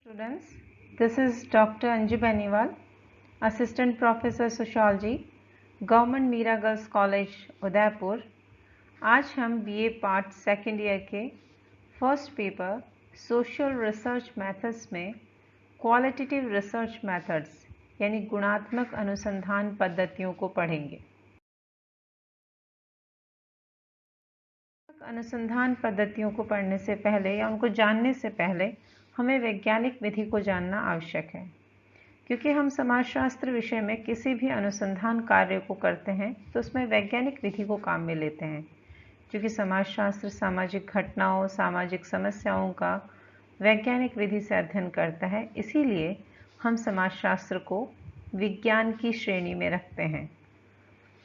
Students, this is Dr. Anju Beniwal, Assistant Professor Sociology, Government Mira Girls College, Udaipur. आज हम BA part second year के first paper social research methods में qualitative research methods यानी गुणात्मक अनुसंधान पद्धतियों को पढ़ेंगे। अनुसंधान पद्धतियों को पढ़ने से पहले या उनको जानने से पहले हमें वैज्ञानिक विधि को जानना आवश्यक है, क्योंकि हम समाजशास्त्र विषय में किसी भी अनुसंधान कार्य को करते हैं तो उसमें वैज्ञानिक विधि को काम में लेते हैं। क्योंकि समाजशास्त्र सामाजिक घटनाओं, सामाजिक समस्याओं का वैज्ञानिक विधि से अध्ययन करता है, इसीलिए हम समाजशास्त्र को विज्ञान की श्रेणी में रखते हैं।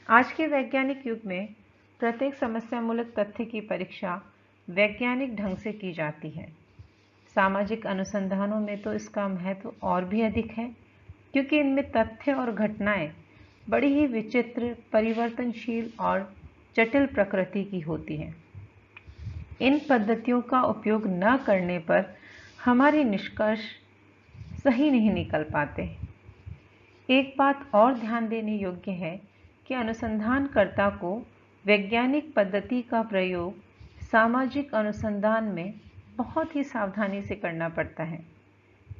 आज के वैज्ञानिक युग में प्रत्येक समस्यामूलक तथ्य की परीक्षा वैज्ञानिक ढंग से की जाती है। सामाजिक अनुसंधानों में तो इसका महत्व और भी अधिक है, क्योंकि इनमें तथ्य और घटनाएं बड़ी ही विचित्र, परिवर्तनशील और जटिल प्रकृति की होती हैं। इन पद्धतियों का उपयोग न करने पर हमारे निष्कर्ष सही नहीं निकल पाते। एक बात और ध्यान देने योग्य है कि अनुसंधानकर्ता को वैज्ञानिक पद्धति का प्रयोग सामाजिक अनुसंधान में बहुत ही सावधानी से करना पड़ता है।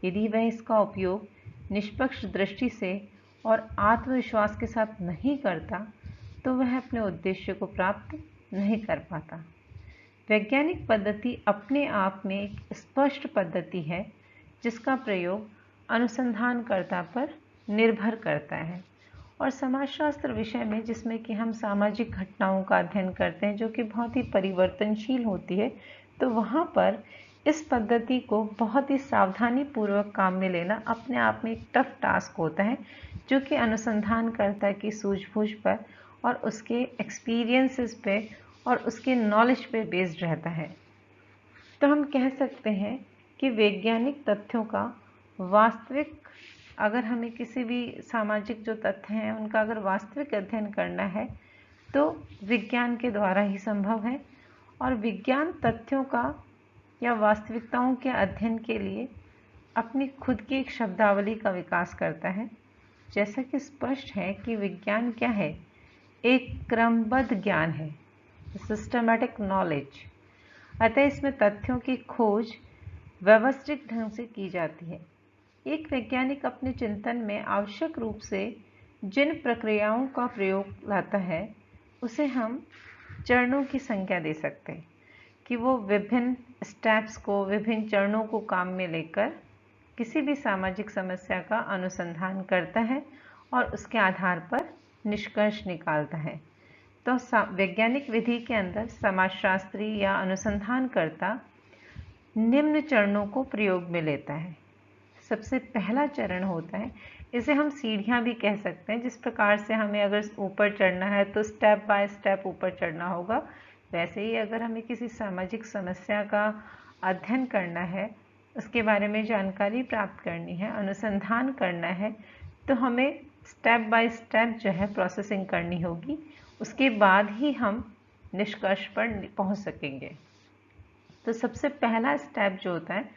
यदि वह इसका उपयोग निष्पक्ष दृष्टि से और आत्मविश्वास के साथ नहीं करता तो वह अपने उद्देश्य को प्राप्त नहीं कर पाता। वैज्ञानिक पद्धति अपने आप में एक स्पष्ट पद्धति है जिसका प्रयोग अनुसंधानकर्ता पर निर्भर करता है। और समाजशास्त्र विषय में, जिसमें कि हम सामाजिक घटनाओं का अध्ययन करते हैं जो कि बहुत ही परिवर्तनशील होती है, तो वहाँ पर इस पद्धति को बहुत ही सावधानी पूर्वक काम में लेना अपने आप में एक टफ टास्क होता है, जो कि अनुसंधानकर्ता की सूझबूझ पर और उसके एक्सपीरियंसेस पे और उसके नॉलेज पे बेस्ड रहता है। तो हम कह सकते हैं कि वैज्ञानिक तथ्यों का वास्तविक, अगर हमें किसी भी सामाजिक जो तथ्य हैं उनका अगर वास्तविक अध्ययन करना है तो विज्ञान के द्वारा ही संभव है। और विज्ञान तथ्यों का या वास्तविकताओं के अध्ययन के लिए अपनी खुद की एक शब्दावली का विकास करता है। जैसा कि स्पष्ट है कि विज्ञान क्या है, एक क्रमबद्ध ज्ञान है, सिस्टमैटिक नॉलेज। अतः इसमें तथ्यों की खोज व्यवस्थित ढंग से की जाती है। एक वैज्ञानिक अपने चिंतन में आवश्यक रूप से जिन प्रक्रियाओं का प्रयोग लाता है उसे हम चरणों की संख्या दे सकते हैं कि वो विभिन्न स्टेप्स को, विभिन्न चरणों को काम में लेकर किसी भी सामाजिक समस्या का अनुसंधान करता है और उसके आधार पर निष्कर्ष निकालता है। तो वैज्ञानिक विधि के अंदर समाजशास्त्री या अनुसंधानकर्ता निम्न चरणों को प्रयोग में लेता है। सबसे पहला चरण होता है, इसे हम सीढ़ियाँ भी कह सकते हैं। जिस प्रकार से हमें अगर ऊपर चढ़ना है तो स्टेप बाय स्टेप ऊपर चढ़ना होगा, वैसे ही अगर हमें किसी सामाजिक समस्या का अध्ययन करना है, उसके बारे में जानकारी प्राप्त करनी है, अनुसंधान करना है, तो हमें स्टेप बाय स्टेप जो है प्रोसेसिंग करनी होगी। उसके बाद ही हम निष्कर्ष पर पहुंच सकेंगे। तो सबसे पहला स्टेप जो होता है,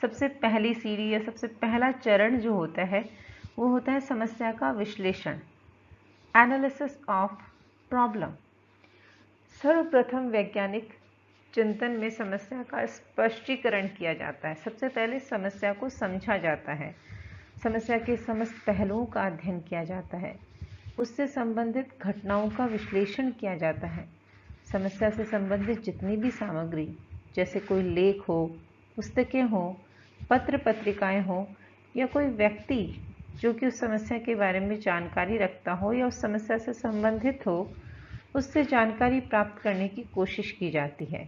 सबसे पहली सीढ़ी या सबसे पहला चरण जो होता है वो होता है समस्या का विश्लेषण, एनालिसिस ऑफ प्रॉब्लम। सर्वप्रथम वैज्ञानिक चिंतन में समस्या का स्पष्टीकरण किया जाता है। सबसे पहले समस्या को समझा जाता है, समस्या के समस्त पहलुओं का अध्ययन किया जाता है, उससे संबंधित घटनाओं का विश्लेषण किया जाता है। समस्या से संबंधित जितनी भी सामग्री, जैसे कोई लेख हो, पुस्तकें हो, पत्र पत्रिकाएं हो, या कोई व्यक्ति जो कि उस समस्या के बारे में जानकारी रखता हो या उस समस्या से संबंधित हो, उससे जानकारी प्राप्त करने की कोशिश की जाती है।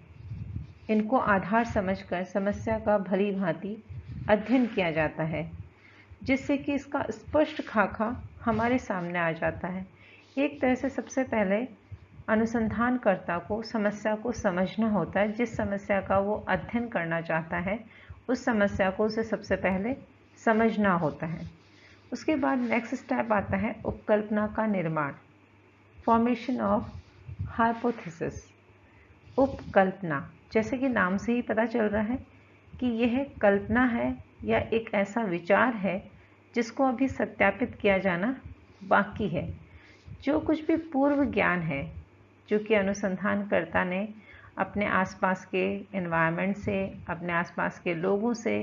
इनको आधार समझकर समस्या का भली भांति अध्ययन किया जाता है, जिससे कि इसका स्पष्ट खाका हमारे सामने आ जाता है। एक तरह से सबसे पहले अनुसंधानकर्ता को समस्या को समझना होता है। जिस समस्या का वो अध्ययन करना चाहता है उस समस्या को उसे सबसे पहले समझना होता है। उसके बाद नेक्स्ट स्टेप आता है उपकल्पना का निर्माण, फॉर्मेशन ऑफ हाइपोथेसिस। उपकल्पना, जैसे कि नाम से ही पता चल रहा है कि यह कल्पना है या एक ऐसा विचार है जिसको अभी सत्यापित किया जाना बाकी है। जो कुछ भी पूर्व ज्ञान है जो कि अनुसंधानकर्ता ने अपने आसपास के एनवायरनमेंट से, अपने आसपास के लोगों से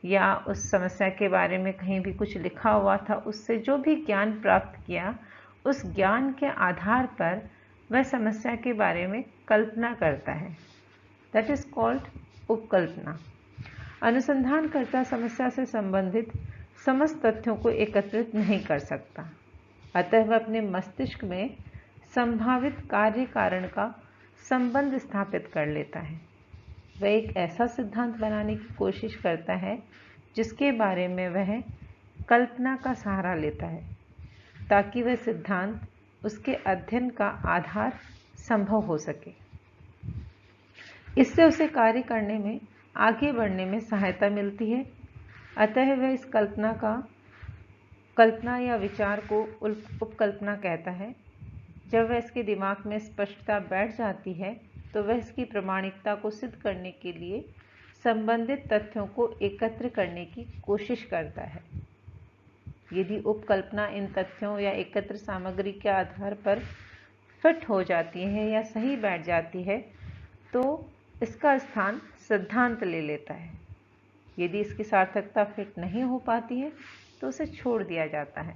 या उस समस्या के बारे में कहीं भी कुछ लिखा हुआ था, उससे जो भी ज्ञान प्राप्त किया, उस ज्ञान के आधार पर वह समस्या के बारे में कल्पना करता है। दैट इज कॉल्ड उपकल्पना। अनुसंधानकर्ता समस्या से संबंधित समस्त तथ्यों को एकत्रित नहीं कर सकता, अतः वह अपने मस्तिष्क में संभावित कार्य कारण का संबंध स्थापित कर लेता है। वह एक ऐसा सिद्धांत बनाने की कोशिश करता है जिसके बारे में वह कल्पना का सहारा लेता है, ताकि वह सिद्धांत उसके अध्ययन का आधार संभव हो सके। इससे उसे कार्य करने में, आगे बढ़ने में सहायता मिलती है। अतः वह इस कल्पना या विचार को उपकल्पना कहता है। जब वह इसके दिमाग में स्पष्टता बैठ जाती है तो वह इसकी प्रामाणिकता को सिद्ध करने के लिए संबंधित तथ्यों को एकत्र करने की कोशिश करता है। यदि उपकल्पना इन तथ्यों या एकत्र सामग्री के आधार पर फिट हो जाती है या सही बैठ जाती है तो इसका स्थान सिद्धांत ले लेता है। यदि इसकी सार्थकता फिट नहीं हो पाती है तो उसे छोड़ दिया जाता है।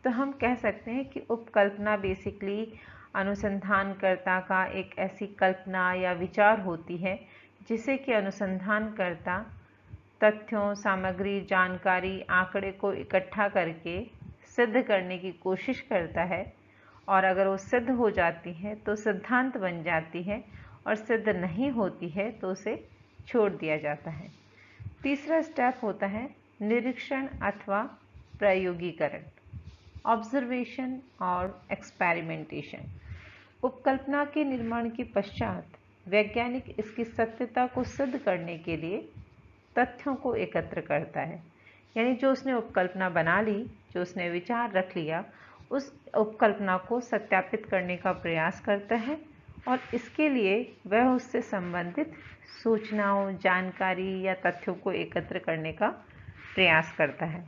तो हम कह सकते हैं कि उपकल्पना बेसिकली अनुसंधानकर्ता का एक ऐसी कल्पना या विचार होती है जिसे कि अनुसंधानकर्ता तथ्यों, सामग्री, जानकारी, आंकड़े को इकट्ठा करके सिद्ध करने की कोशिश करता है, और अगर वो सिद्ध हो जाती है तो सिद्धांत बन जाती है, और सिद्ध नहीं होती है तो उसे छोड़ दिया जाता है। तीसरा स्टेप होता है निरीक्षण अथवा प्रयोगीकरण, ऑब्जर्वेशन और एक्सपेरिमेंटेशन। उपकल्पना के निर्माण के पश्चात वैज्ञानिक इसकी सत्यता को सिद्ध करने के लिए तथ्यों को एकत्र करता है। यानी जो उसने उपकल्पना बना ली, जो उसने विचार रख लिया, उस उपकल्पना को सत्यापित करने का प्रयास करता है, और इसके लिए वह उससे संबंधित सूचनाओं, जानकारी या तथ्यों को एकत्र करने का प्रयास करता है।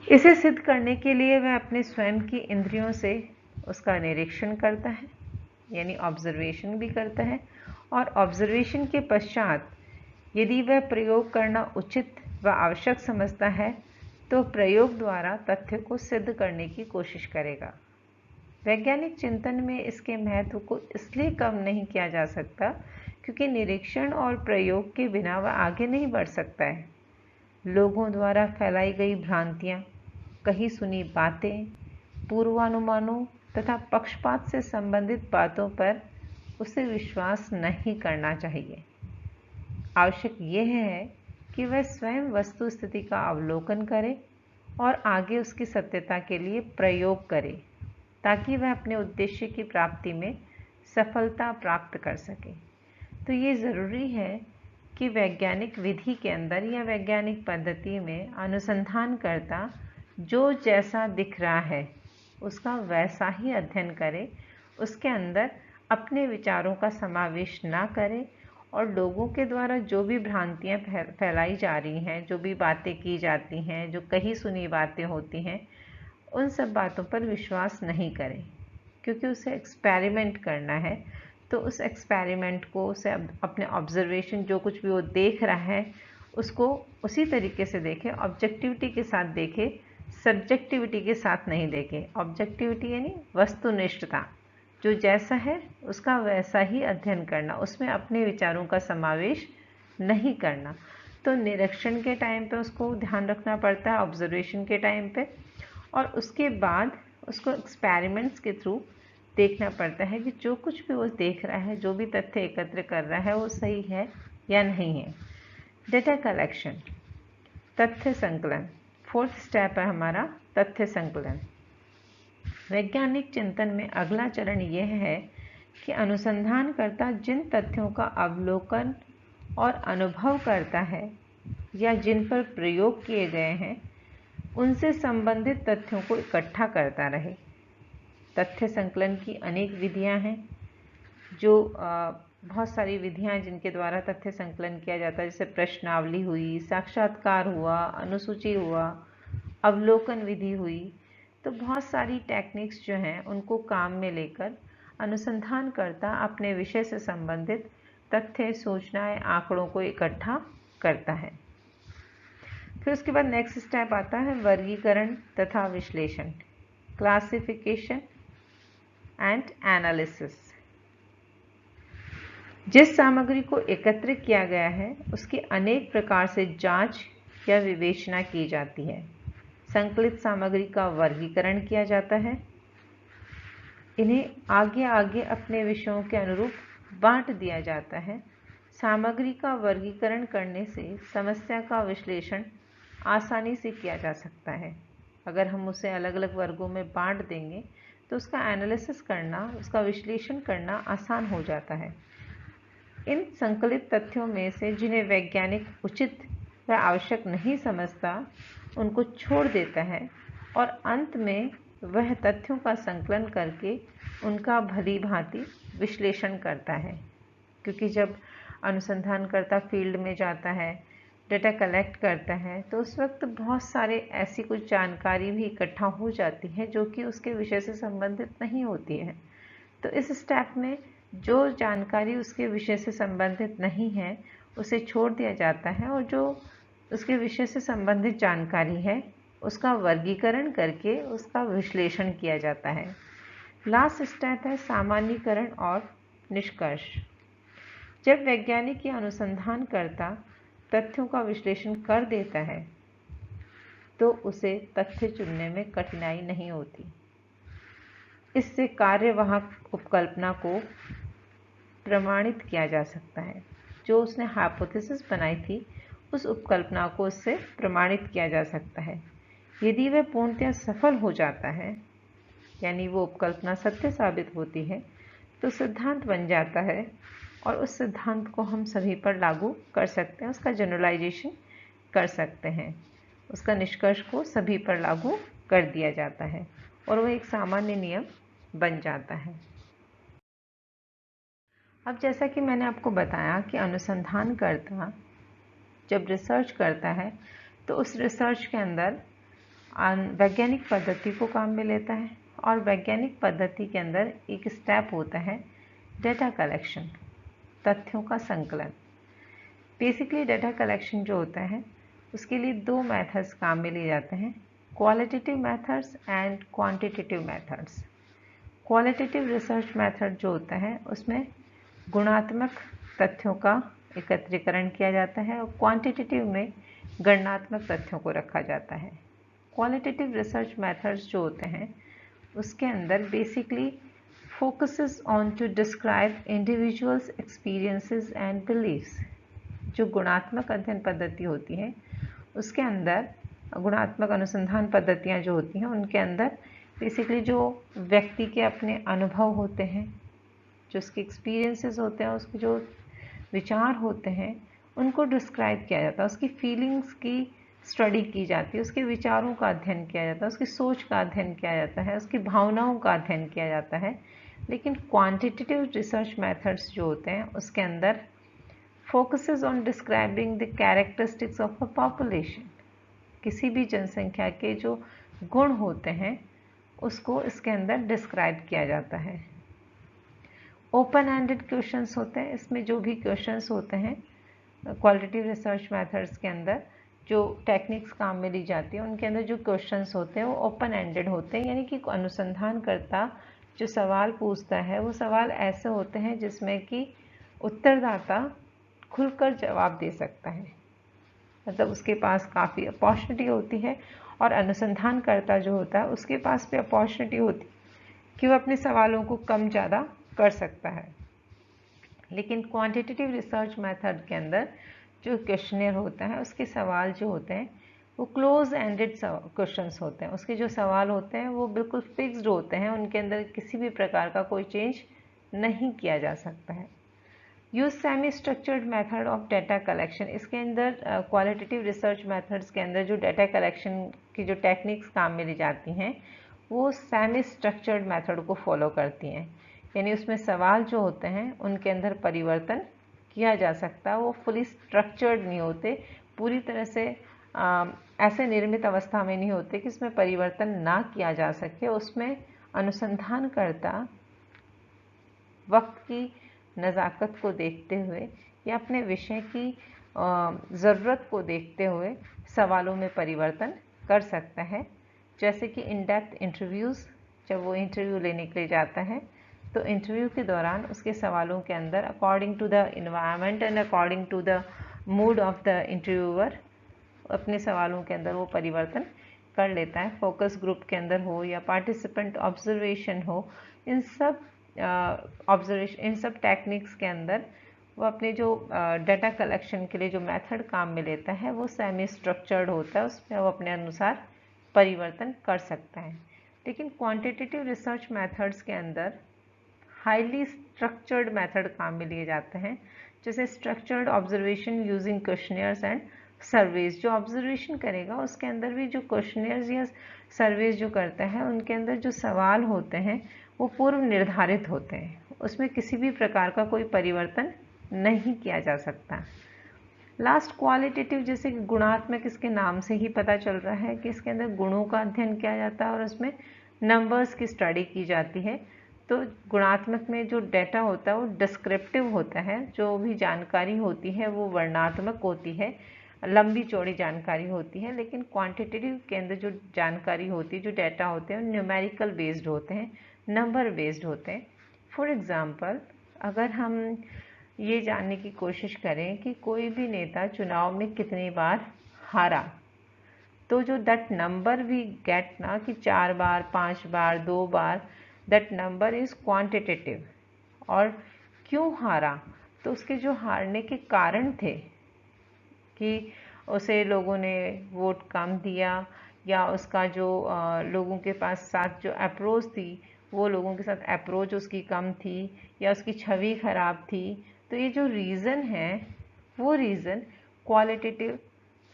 इसे सिद्ध करने के लिए वह अपने स्वयं की इंद्रियों से उसका निरीक्षण करता है, यानी ऑब्जर्वेशन भी करता है, और ऑब्जर्वेशन के पश्चात यदि वह प्रयोग करना उचित व आवश्यक समझता है तो प्रयोग द्वारा तथ्य को सिद्ध करने की कोशिश करेगा। वैज्ञानिक चिंतन में इसके महत्व को इसलिए कम नहीं किया जा सकता क्योंकि निरीक्षण और प्रयोग के बिना वह आगे नहीं बढ़ सकता है। लोगों द्वारा फैलाई गई भ्रांतियाँ, कही सुनी बातें, पूर्वानुमानों तथा पक्षपात से संबंधित बातों पर उसे विश्वास नहीं करना चाहिए। आवश्यक यह है कि वह स्वयं वस्तु स्थिति का अवलोकन करे और आगे उसकी सत्यता के लिए प्रयोग करे, ताकि वह अपने उद्देश्य की प्राप्ति में सफलता प्राप्त कर सके। तो ये ज़रूरी है कि वैज्ञानिक विधि के अंदर या वैज्ञानिक पद्धति में अनुसंधानकर्ता जो जैसा दिख रहा है उसका वैसा ही अध्ययन करे, उसके अंदर अपने विचारों का समावेश ना करे, और लोगों के द्वारा जो भी भ्रांतियाँ फैलाई जा रही हैं, जो भी बातें की जाती हैं, जो कही सुनी बातें होती हैं, उन सब बातों पर विश्वास नहीं करें, क्योंकि उसे एक्सपेरिमेंट करना है। तो उस एक्सपेरिमेंट को उसे अपने ऑब्जर्वेशन, जो कुछ भी वो देख रहा है उसको उसी तरीके से देखे, ऑब्जेक्टिविटी के साथ देखे, सब्जेक्टिविटी के साथ नहीं देखे। ऑब्जेक्टिविटी यानी वस्तुनिष्ठता, जो जैसा है उसका वैसा ही अध्ययन करना, उसमें अपने विचारों का समावेश नहीं करना। तो निरीक्षण के टाइम पे उसको ध्यान रखना पड़ता है, ऑब्जर्वेशन के टाइम पे, और उसके बाद उसको एक्सपेरिमेंट्स के थ्रू देखना पड़ता है कि जो कुछ भी वो देख रहा है, जो भी तथ्य एकत्र कर रहा है, वो सही है या नहीं है। डेटा कलेक्शन, तथ्य संकलन, फोर्थ स्टेप है हमारा तथ्य संकलन। वैज्ञानिक चिंतन में अगला चरण यह है कि अनुसंधानकर्ता जिन तथ्यों का अवलोकन और अनुभव करता है या जिन पर प्रयोग किए गए हैं, उनसे संबंधित तथ्यों को इकट्ठा करता रहे। तथ्य संकलन की अनेक विधियां हैं जो बहुत सारी विधियां हैं जिनके द्वारा तथ्य संकलन किया जाता है, जैसे प्रश्नावली हुई, साक्षात्कार हुआ, अनुसूची हुआ, अवलोकन विधि हुई। तो बहुत सारी टेक्निक्स जो हैं उनको काम में लेकर अनुसंधानकर्ता अपने विषय से संबंधित तथ्य, सूचनाएं, आंकड़ों को इकट्ठा करता है। फिर उसके बाद नेक्स्ट स्टेप आता है वर्गीकरण तथा विश्लेषण, क्लासिफिकेशन एंड एनालिसिस। जिस सामग्री को एकत्र किया गया है उसकी अनेक प्रकार से जांच या विवेचना की जाती है। संकलित सामग्री का वर्गीकरण किया जाता है। इन्हें आगे आगे अपने विषयों के अनुरूप बांट दिया जाता है। सामग्री का वर्गीकरण करने से समस्या का विश्लेषण आसानी से किया जा सकता है। अगर हम उसे अलग अलग वर्गों में बांट देंगे तो उसका एनालिसिस करना, उसका विश्लेषण करना आसान हो जाता है। इन संकलित तथ्यों में से जिन्हें वैज्ञानिक उचित व आवश्यक नहीं समझता उनको छोड़ देता है और अंत में वह तथ्यों का संकलन करके उनका भली भांति विश्लेषण करता है। क्योंकि जब अनुसंधानकर्ता फील्ड में जाता है, डेटा कलेक्ट करता है, तो उस वक्त बहुत सारे ऐसी कुछ जानकारी भी इकट्ठा हो जाती है जो कि उसके विषय से संबंधित नहीं होती है। तो इस स्टेप में जो जानकारी उसके विषय से संबंधित नहीं है उसे छोड़ दिया जाता है और जो उसके विषय से संबंधित जानकारी है उसका वर्गीकरण करके उसका विश्लेषण किया जाता है। लास्ट स्टेप है सामान्यीकरण और निष्कर्ष। जब वैज्ञानिक या अनुसंधानकर्ता तथ्यों का विश्लेषण कर देता है तो उसे तथ्य चुनने में कठिनाई नहीं होती। इससे कार्यवाहक उपकल्पना को प्रमाणित किया जा सकता है। जो उसने हाइपोथेसिस बनाई थी उस उपकल्पना को उससे प्रमाणित किया जा सकता है। यदि वह पूर्णतः सफल हो जाता है, यानी वो उपकल्पना सत्य साबित होती है, तो सिद्धांत बन जाता है और उस सिद्धांत को हम सभी पर लागू कर सकते हैं, उसका जनरलाइजेशन कर सकते हैं, उसका निष्कर्ष को सभी पर लागू कर दिया जाता है और वह एक सामान्य नियम बन जाता है। अब जैसा कि मैंने आपको बताया कि अनुसंधानकर्ता जब रिसर्च करता है तो उस रिसर्च के अंदर वैज्ञानिक पद्धति को काम में लेता है और वैज्ञानिक पद्धति के अंदर एक स्टेप होता है डेटा कलेक्शन, तथ्यों का संकलन। बेसिकली डेटा कलेक्शन जो होता है उसके लिए दो मेथड्स काम में लिए जाते हैं, qualitative methods and quantitative methods. Qualitative research method जो होता है उसमें गुणात्मक तथ्यों का एकत्रीकरण किया जाता है और क्वांटिटेटिव में गणनात्मक तथ्यों को रखा जाता है। क्वालिटेटिव रिसर्च मेथड्स जो होते हैं उसके अंदर basically focuses on to describe individuals experiences and believes. जो गुणात्मक अध्ययन पद्धति होती है उसके अंदर, गुणात्मक अनुसंधान पद्धतियाँ जो होती हैं उनके अंदर बेसिकली जो व्यक्ति के अपने अनुभव होते हैं, जो उसके एक्सपीरियंसेस होते हैं, उसके जो विचार होते हैं उनको डिस्क्राइब किया जाता है, उसकी फीलिंग्स की स्टडी की जाती है, उसके विचारों का अध्ययन किया जाता है, उसकी सोच का अध्ययन किया जाता है, उसकी भावनाओं का अध्ययन किया जाता है। लेकिन क्वांटिटेटिव रिसर्च मेथड्स जो होते हैं उसके अंदर focuses on describing the characteristics of a population. किसी भी जनसंख्या के जो गुण होते हैं उसको इसके अंदर डिस्क्राइब किया जाता है। ओपन एंडेड क्वेश्चंस होते हैं। इसमें जो भी क्वेश्चंस होते हैं क्वालिटेटिव रिसर्च मेथड्स के अंदर जो टेक्निक्स काम में ली जाती है उनके अंदर जो क्वेश्चंस होते हैं वो ओपन एंडेड होते हैं, यानी कि अनुसंधानकर्ता जो सवाल पूछता है वो सवाल ऐसे होते हैं जिसमें कि उत्तरदाता खुलकर जवाब दे सकता है, मतलब उसके पास काफ़ी अपॉर्चुनिटी होती है और अनुसंधानकर्ता जो होता है उसके पास भी अपॉर्चुनिटी होती है कि वो अपने सवालों को कम ज़्यादा कर सकता है। लेकिन क्वांटिटेटिव रिसर्च मेथड के अंदर जो क्वेश्चनर होता है उसके सवाल जो होते हैं वो क्लोज एंडेड क्वेश्चंस होते हैं। उसके जो सवाल होते हैं वो बिल्कुल फिक्स्ड होते हैं, उनके अंदर किसी भी प्रकार का कोई चेंज नहीं किया जा सकता है। Use semi structured method of data collection. इसके अंदर क्वालिटेटिव रिसर्च मेथड्स के अंदर जो डेटा कलेक्शन की जो टेक्निक्स काम में ली जाती हैं वो सेमी स्ट्रक्चर्ड मेथड को फॉलो करती हैं, यानी उसमें सवाल जो होते हैं उनके अंदर परिवर्तन किया जा सकता है, वो फुली स्ट्रक्चर्ड नहीं होते, पूरी तरह से ऐसे निर्मित अवस्था में नहीं होते कि इसमें परिवर्तन ना किया जा सके। उसमें अनुसंधानकर्ता वक्त की नज़ाकत को देखते हुए या अपने विषय की ज़रूरत को देखते हुए सवालों में परिवर्तन कर सकता है। जैसे कि इन डेप्थ इंटरव्यूज़, जब वो इंटरव्यू लेने के लिए जाता है तो इंटरव्यू के दौरान उसके सवालों के अंदर according to the environment and according to the mood of the interviewer अपने सवालों के अंदर वो परिवर्तन कर लेता है। फोकस ग्रुप के अंदर हो या पार्टिसिपेंट ऑब्जर्वेशन हो, इन सब इन सब टेक्निक्स के अंदर वो अपने जो डाटा कलेक्शन के लिए जो मेथड काम में लेता है वो सेमी स्ट्रक्चर्ड होता है, उसमें वो अपने अनुसार परिवर्तन कर सकता है। लेकिन क्वांटिटेटिव रिसर्च मेथड्स के अंदर हाईली स्ट्रक्चर्ड मेथड काम में लिए जाते हैं, जैसे structured observation using questionnaires and surveys. जो ऑब्जर्वेशन करेगा उसके अंदर भी जो क्वेश्चनियर्स या सर्वेज जो करता है उनके अंदर जो सवाल होते हैं वो पूर्व निर्धारित होते हैं, उसमें किसी भी प्रकार का कोई परिवर्तन नहीं किया जा सकता। लास्ट क्वालिटेटिव, जैसे कि गुणात्मक, इसके नाम से ही पता चल रहा है कि इसके अंदर गुणों का अध्ययन किया जाता है और उसमें नंबर्स की स्टडी की जाती है। तो गुणात्मक में जो डेटा होता है वो डिस्क्रिप्टिव होता है, जो भी जानकारी होती है वो वर्णनात्मक होती है, लंबी चौड़ी जानकारी होती है। लेकिन क्वांटिटेटिव के अंदर जो जानकारी होती है, जो डेटा होते हैं, वो न्यूमेरिकल बेस्ड होते हैं, नंबर बेस्ड होते हैं। फॉर एग्ज़ाम्पल, अगर हम ये जानने की कोशिश करें कि कोई भी नेता चुनाव में कितनी बार हारा, तो जो दैट नंबर वी गेट ना कि 4 बार, 5 बार, 2 बार, दैट नंबर इज़ क्वांटिटेटिव। और क्यों हारा, तो उसके जो हारने के कारण थे कि उसे लोगों ने वोट कम दिया या उसका जो लोगों के पास साथ जो अप्रोच थी वो लोगों के साथ अप्रोच उसकी कम थी या उसकी छवि खराब थी, तो ये जो रीज़न है वो रीज़न क्वालिटेटिव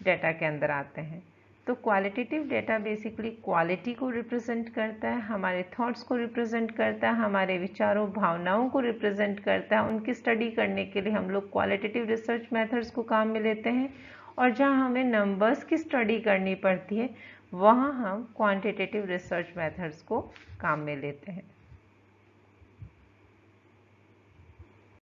डेटा के अंदर आते हैं। तो क्वालिटेटिव डेटा बेसिकली क्वालिटी को रिप्रेजेंट करता है, हमारे थॉट्स को रिप्रेजेंट करता है, हमारे विचारों भावनाओं को रिप्रेजेंट करता है। उनकी स्टडी करने के लिए हम लोग क्वालिटेटिव रिसर्च मेथड्स को काम में लेते हैं, और जहाँ हमें नंबर्स की स्टडी करनी पड़ती है वहाँ हम क्वांटिटेटिव रिसर्च मेथड्स को काम में लेते हैं।